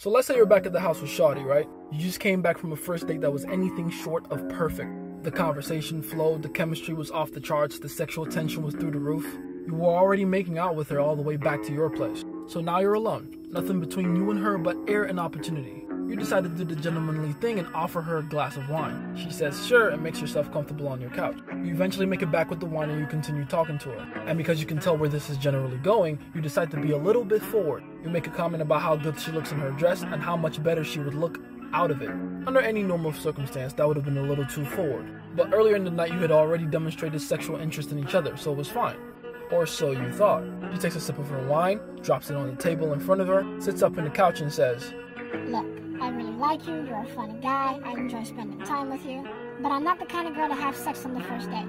So let's say you're back at the house with Shawty, right? You just came back from a first date that was anything short of perfect. The conversation flowed, the chemistry was off the charts, the sexual tension was through the roof. You were already making out with her all the way back to your place. So now you're alone. Nothing between you and her but air and opportunity. You decide to do the gentlemanly thing and offer her a glass of wine. She says sure and makes herself comfortable on your couch. You eventually make it back with the wine and you continue talking to her. And because you can tell where this is generally going, you decide to be a little bit forward. You make a comment about how good she looks in her dress and how much better she would look out of it. Under any normal circumstance, that would have been a little too forward. But earlier in the night, you had already demonstrated sexual interest in each other, so it was fine. Or so you thought. She takes a sip of her wine, drops it on the table in front of her, sits up in the couch and says, "Look, I really like you, you're a funny guy, I enjoy spending time with you, but I'm not the kind of girl to have sex on the first date.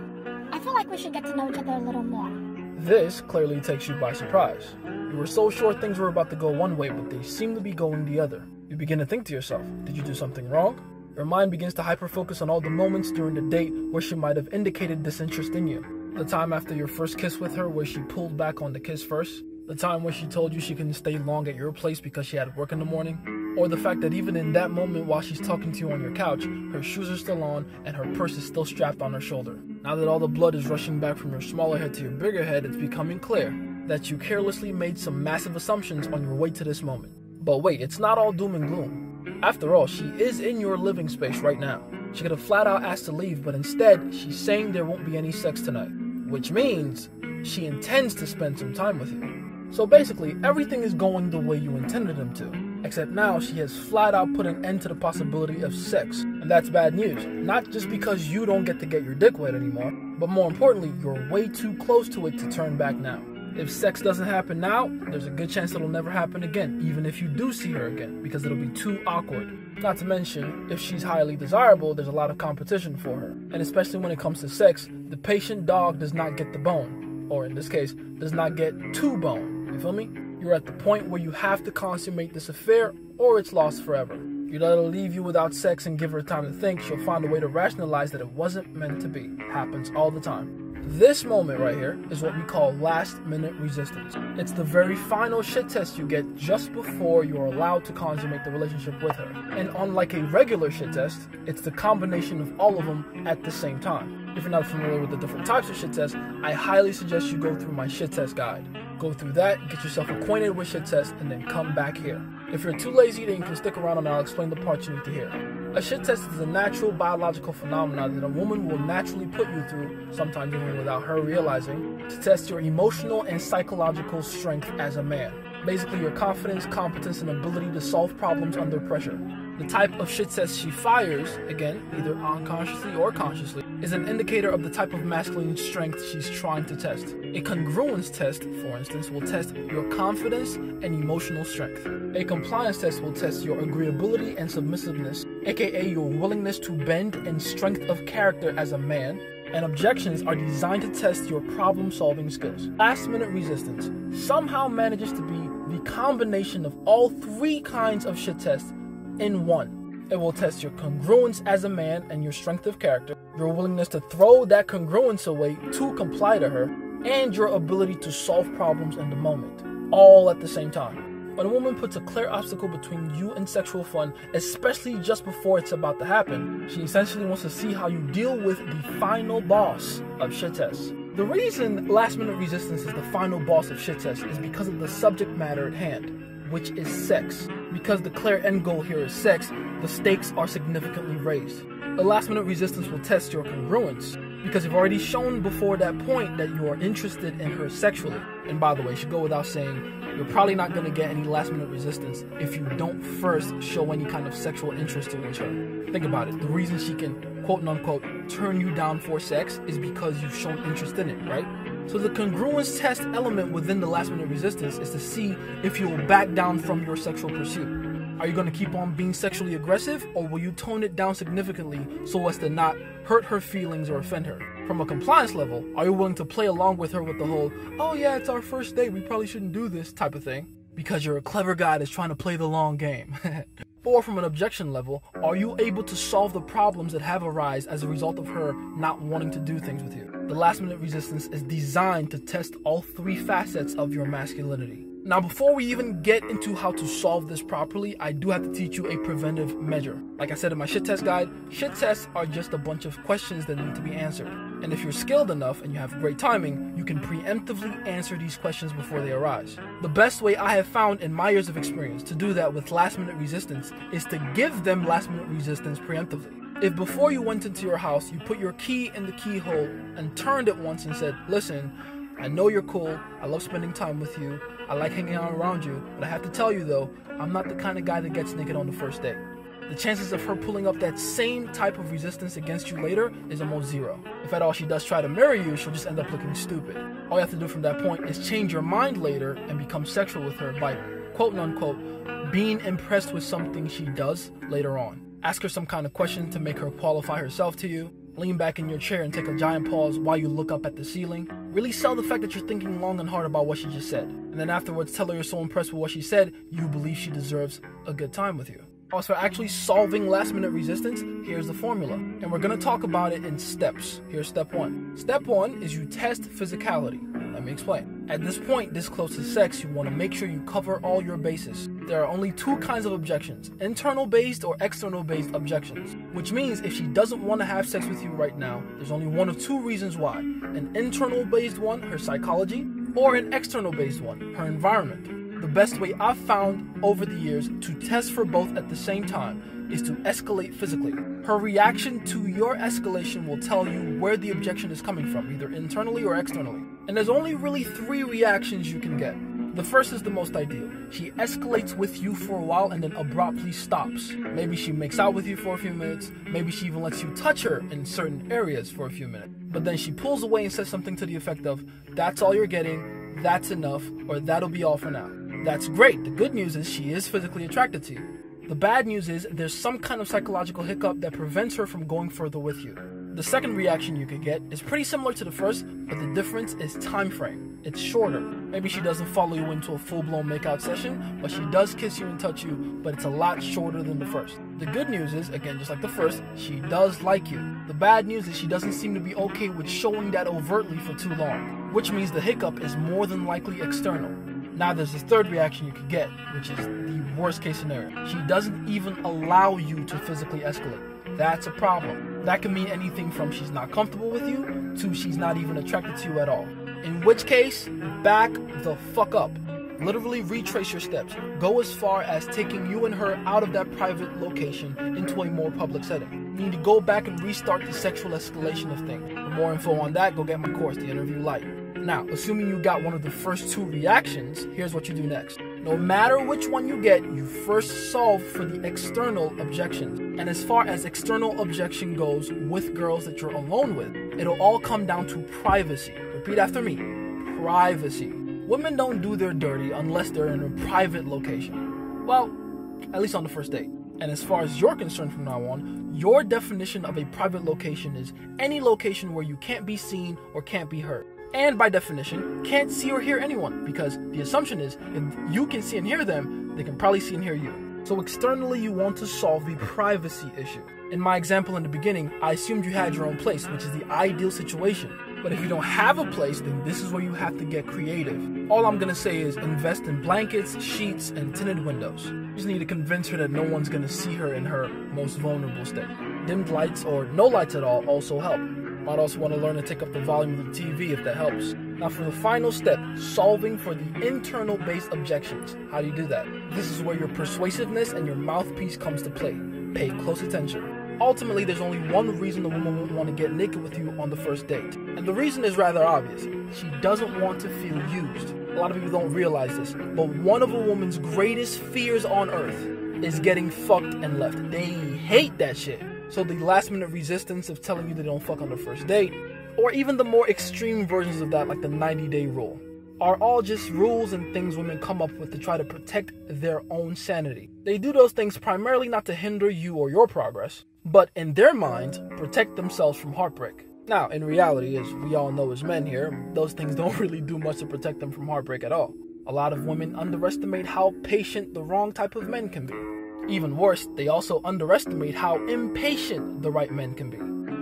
I feel like we should get to know each other a little more." This clearly takes you by surprise. You were so sure things were about to go one way, but they seem to be going the other. You begin to think to yourself, did you do something wrong? Your mind begins to hyper-focus on all the moments during the date where she might have indicated disinterest in you. The time after your first kiss with her where she pulled back on the kiss first. The time when she told you she couldn't stay long at your place because she had work in the morning. Or the fact that even in that moment while she's talking to you on your couch, her shoes are still on and her purse is still strapped on her shoulder. Now that all the blood is rushing back from your smaller head to your bigger head, it's becoming clear that you carelessly made some massive assumptions on your way to this moment. But wait, it's not all doom and gloom. After all, she is in your living space right now. She could have flat out asked to leave, but instead, she's saying there won't be any sex tonight. Which means she intends to spend some time with you. So basically, everything is going the way you intended them to. Except now, she has flat out put an end to the possibility of sex. And that's bad news. Not just because you don't get to get your dick wet anymore, but more importantly, you're way too close to it to turn back now. If sex doesn't happen now, there's a good chance it'll never happen again, even if you do see her again, because it'll be too awkward. Not to mention, if she's highly desirable, there's a lot of competition for her. And especially when it comes to sex, the patient dog does not get the bone. Or in this case, does not get to bone. You feel me? You're at the point where you have to consummate this affair, or it's lost forever. You let her leave you without sex and give her time to think, she'll find a way to rationalize that it wasn't meant to be. Happens all the time. This moment right here is what we call last-minute resistance. It's the very final shit test you get just before you're allowed to consummate the relationship with her. And unlike a regular shit test, it's the combination of all of them at the same time. If you're not familiar with the different types of shit tests, I highly suggest you go through my shit test guide. Go through that, get yourself acquainted with shit tests, and then come back here. If you're too lazy, then you can stick around and I'll explain the parts you need to hear. A shit test is a natural biological phenomenon that a woman will naturally put you through, sometimes even without her realizing, to test your emotional and psychological strength as a man. Basically, your confidence, competence, and ability to solve problems under pressure. The type of shit test she fires, again, either unconsciously or consciously, is an indicator of the type of masculine strength she's trying to test. A congruence test, for instance, will test your confidence and emotional strength. A compliance test will test your agreeability and submissiveness, aka your willingness to bend and strength of character as a man. And objections are designed to test your problem-solving skills. Last-minute resistance somehow manages to be the combination of all three kinds of shit tests in one. It will test your congruence as a man and your strength of character, your willingness to throw that congruence away to comply to her, and your ability to solve problems in the moment, all at the same time. When a woman puts a clear obstacle between you and sexual fun, especially just before it's about to happen, she essentially wants to see how you deal with the final boss of shit tests. The reason last-minute resistance is the final boss of shit tests is because of the subject matter at hand, which is sex. Because the clear end goal here is sex, the stakes are significantly raised. The last-minute resistance will test your congruence, because you've already shown before that point that you are interested in her sexually. And by the way, it should go without saying, you're probably not going to get any last-minute resistance if you don't first show any kind of sexual interest towards her. Think about it. The reason she can, quote-unquote, turn you down for sex is because you've shown interest in it, right? So the congruence test element within the last-minute resistance is to see if you will back down from your sexual pursuit. Are you going to keep on being sexually aggressive, or will you tone it down significantly so as to not hurt her feelings or offend her? From a compliance level, are you willing to play along with her with the whole, oh yeah, it's our first date, we probably shouldn't do this type of thing, because you're a clever guy that's trying to play the long game? Or from an objection level, are you able to solve the problems that have arisen as a result of her not wanting to do things with you? The last-minute resistance is designed to test all three facets of your masculinity. Now, before we even get into how to solve this properly, I do have to teach you a preventive measure. Like I said in my Sht Test guide, Sht Tests are just a bunch of questions that need to be answered. And if you're skilled enough and you have great timing, you can preemptively answer these questions before they arise. The best way I have found in my years of experience to do that with last-minute resistance is to give them last-minute resistance preemptively. If before you went into your house, you put your key in the keyhole and turned it once and said, listen, I know you're cool, I love spending time with you, I like hanging out around you, but I have to tell you though, I'm not the kind of guy that gets naked on the first date. The chances of her pulling up that same type of resistance against you later is almost zero. If at all she does try to marry you, she'll just end up looking stupid. All you have to do from that point is change your mind later and become sexual with her by, quote unquote, being impressed with something she does later on. Ask her some kind of question to make her qualify herself to you. Lean back in your chair and take a giant pause while you look up at the ceiling. Really sell the fact that you're thinking long and hard about what she just said. And then afterwards tell her you're so impressed with what she said, you believe she deserves a good time with you. As for actually solving last-minute resistance, here's the formula. And we're going to talk about it in steps. Here's step 1. Step 1 is you test physicality. Let me explain. At this point, this close to sex, you want to make sure you cover all your bases. There are only 2 kinds of objections, internal-based or external-based objections. Which means if she doesn't want to have sex with you right now, there's only one of 2 reasons why. An internal-based one, her psychology, or an external-based one, her environment. The best way I've found over the years to test for both at the same time is to escalate physically. Her reaction to your escalation will tell you where the objection is coming from, either internally or externally. And there's only really 3 reactions you can get. The first is the most ideal. She escalates with you for a while and then abruptly stops. Maybe she makes out with you for a few minutes, maybe she even lets you touch her in certain areas for a few minutes. But then she pulls away and says something to the effect of, that's all you're getting, that's enough, or that'll be all for now. That's great. The good news is she is physically attracted to you. The bad news is there's some kind of psychological hiccup that prevents her from going further with you. The second reaction you could get is pretty similar to the first, but the difference is time frame. It's shorter. Maybe she doesn't follow you into a full-blown makeout session, but she does kiss you and touch you, but it's a lot shorter than the first. The good news is, again, just like the first, she does like you. The bad news is she doesn't seem to be okay with showing that overtly for too long, which means the hiccup is more than likely external. Now there's this third reaction you could get, which is the worst case scenario. She doesn't even allow you to physically escalate. That's a problem. That can mean anything from she's not comfortable with you to she's not even attracted to you at all. In which case, back the fuck up. Literally retrace your steps. Go as far as taking you and her out of that private location into a more public setting. You need to go back and restart the sexual escalation of things. For more info on that, go get my course, The Interview Light. Now, assuming you got one of the first 2 reactions, here's what you do next. No matter which one you get, you first solve for the external objections. And as far as external objection goes with girls that you're alone with, it'll all come down to privacy. Repeat after me. Privacy. Women don't do their dirty unless they're in a private location. Well, at least on the first date. And as far as you're concerned from now on, your definition of a private location is any location where you can't be seen or can't be heard. And by definition, can't see or hear anyone, because the assumption is if you can see and hear them, they can probably see and hear you. So externally, you want to solve the privacy issue. In my example in the beginning, I assumed you had your own place, which is the ideal situation. But if you don't have a place, then this is where you have to get creative. All I'm gonna say is invest in blankets, sheets, and tinted windows. You just need to convince her that no one's gonna see her in her most vulnerable state. Dimmed lights or no lights at all also help. Might also want to learn to take up the volume of the TV if that helps. Now for the final step, solving for the internal-based objections. How do you do that? This is where your persuasiveness and your mouthpiece comes to play. Pay close attention. Ultimately, there's only one reason the woman won't want to get naked with you on the first date. And the reason is rather obvious. She doesn't want to feel used. A lot of people don't realize this, but one of a woman's greatest fears on earth is getting fucked and left. They hate that shit. So the last minute resistance of telling you they don't fuck on the first date, or even the more extreme versions of that like the 90-day rule, are all just rules and things women come up with to try to protect their own sanity. They do those things primarily not to hinder you or your progress, but in their minds, protect themselves from heartbreak. Now, in reality, as we all know as men here, those things don't really do much to protect them from heartbreak at all. A lot of women underestimate how patient the wrong type of men can be. Even worse, they also underestimate how impatient the right men can be.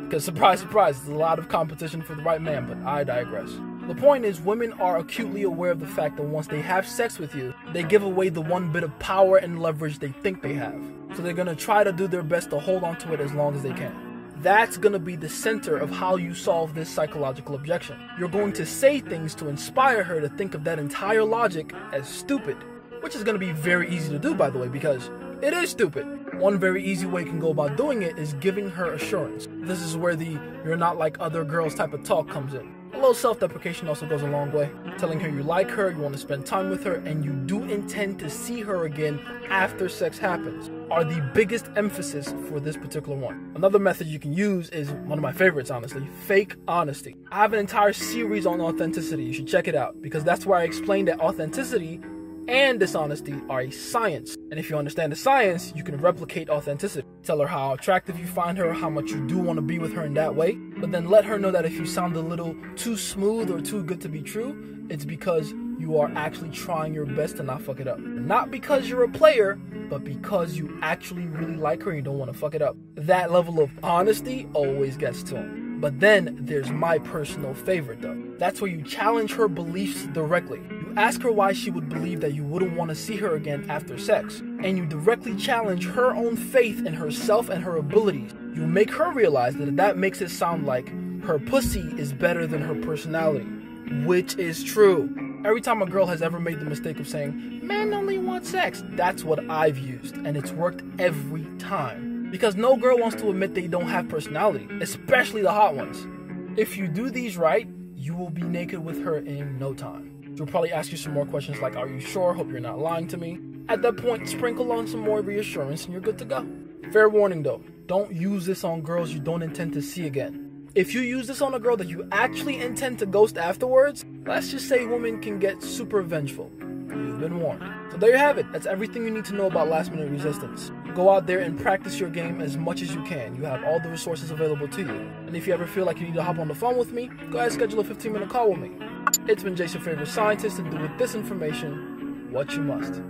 Because surprise, surprise, there's a lot of competition for the right man, but I digress. The point is, women are acutely aware of the fact that once they have sex with you, they give away the one bit of power and leverage they think they have. So they're going to try to do their best to hold on to it as long as they can. That's going to be the center of how you solve this psychological objection. You're going to say things to inspire her to think of that entire logic as stupid, which is going to be very easy to do, by the way, because it is stupid. One very easy way you can go about doing it is giving her assurance. This is where the "you're not like other girls" type of talk comes in. A little self-deprecation also goes a long way. Telling her you like her, you want to spend time with her, and you do intend to see her again after sex happens are the biggest emphasis for this particular one. Another method you can use is one of my favorites, honestly, fake honesty. I have an entire series on authenticity. You should check it out because that's where I explain that authenticity and dishonesty are a science. And if you understand the science, you can replicate authenticity. Tell her how attractive you find her, how much you do want to be with her in that way, but then let her know that if you sound a little too smooth or too good to be true, it's because you are actually trying your best to not fuck it up. Not because you're a player, but because you actually really like her and you don't want to fuck it up. That level of honesty always gets to them. But then there's my personal favorite though. That's where you challenge her beliefs directly. You ask her why she would believe that you wouldn't want to see her again after sex. And you directly challenge her own faith in herself and her abilities. You make her realize that makes it sound like her pussy is better than her personality, which is true. Every time a girl has ever made the mistake of saying, "men only want sex," that's what I've used, and it's worked every time. Because no girl wants to admit they don't have personality, especially the hot ones. If you do these right, you will be naked with her in no time. She'll probably ask you some more questions like, "Are you sure? Hope you're not lying to me." At that point, sprinkle on some more reassurance and you're good to go. Fair warning though, don't use this on girls you don't intend to see again. If you use this on a girl that you actually intend to ghost afterwards, let's just say women can get super vengeful. You've been warned. So there you have it. That's everything you need to know about last minute resistance. Go out there and practice your game as much as you can. You have all the resources available to you. And if you ever feel like you need to hop on the phone with me, go ahead and schedule a 15-minute call with me. It's been Jason, your favorite scientist, and do with this information what you must.